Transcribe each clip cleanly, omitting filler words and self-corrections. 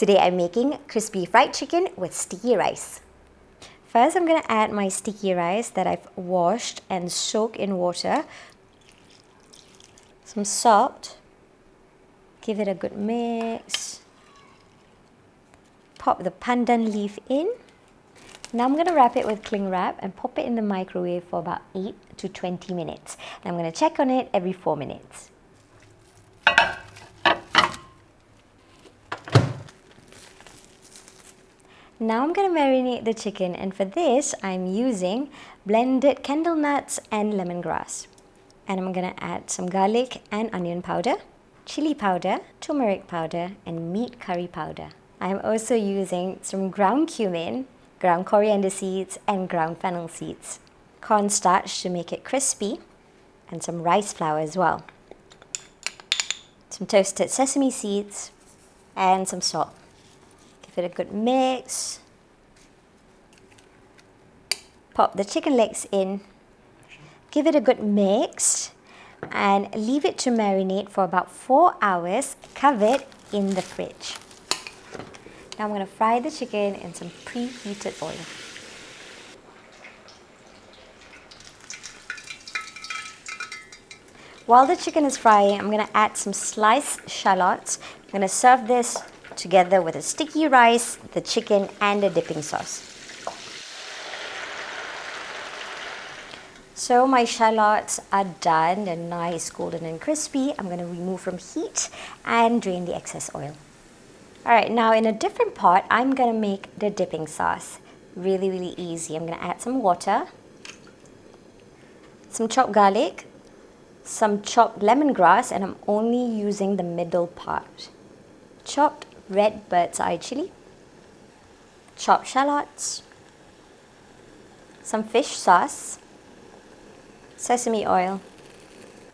Today I'm making crispy fried chicken with sticky rice. First I'm going to add my sticky rice that I've washed and soaked in water. Some salt. Give it a good mix. Pop the pandan leaf in. Now I'm going to wrap it with cling wrap and pop it in the microwave for about 8 to 20 minutes. And I'm going to check on it every 4 minutes. Now I'm going to marinate the chicken, and for this I'm using blended candle nuts and lemongrass. And I'm going to add some garlic and onion powder, chili powder, turmeric powder and meat curry powder. I'm also using some ground cumin, ground coriander seeds and ground fennel seeds, cornstarch to make it crispy, and some rice flour as well. Some toasted sesame seeds and some salt. Give it a good mix. Pop the chicken legs in. Give it a good mix and leave it to marinate for about 4 hours, covered in the fridge. Now I'm going to fry the chicken in some preheated oil. While the chicken is frying, I'm going to add some sliced shallots. I'm going to serve this together with the sticky rice, the chicken and the dipping sauce. So my shallots are done, they're nice, golden and crispy. I'm going to remove from heat and drain the excess oil. Alright, now in a different pot, I'm going to make the dipping sauce. Really easy. I'm going to add some water, some chopped garlic, some chopped lemongrass, and I'm only using the middle part. Chopped red bird's eye chili, chopped shallots, some fish sauce, sesame oil,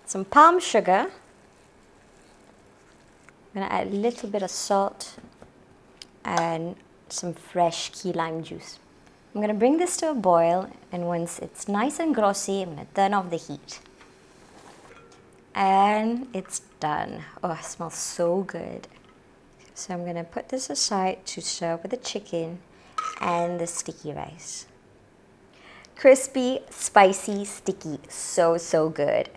some palm sugar. I'm going to add a little bit of salt and some fresh key lime juice. I'm going to bring this to a boil, and once it's nice and glossy, I'm going to turn off the heat. And it's done. Oh, it smells so good. So I'm going to put this aside to serve with the chicken and the sticky rice. Crispy, spicy, sticky, so good.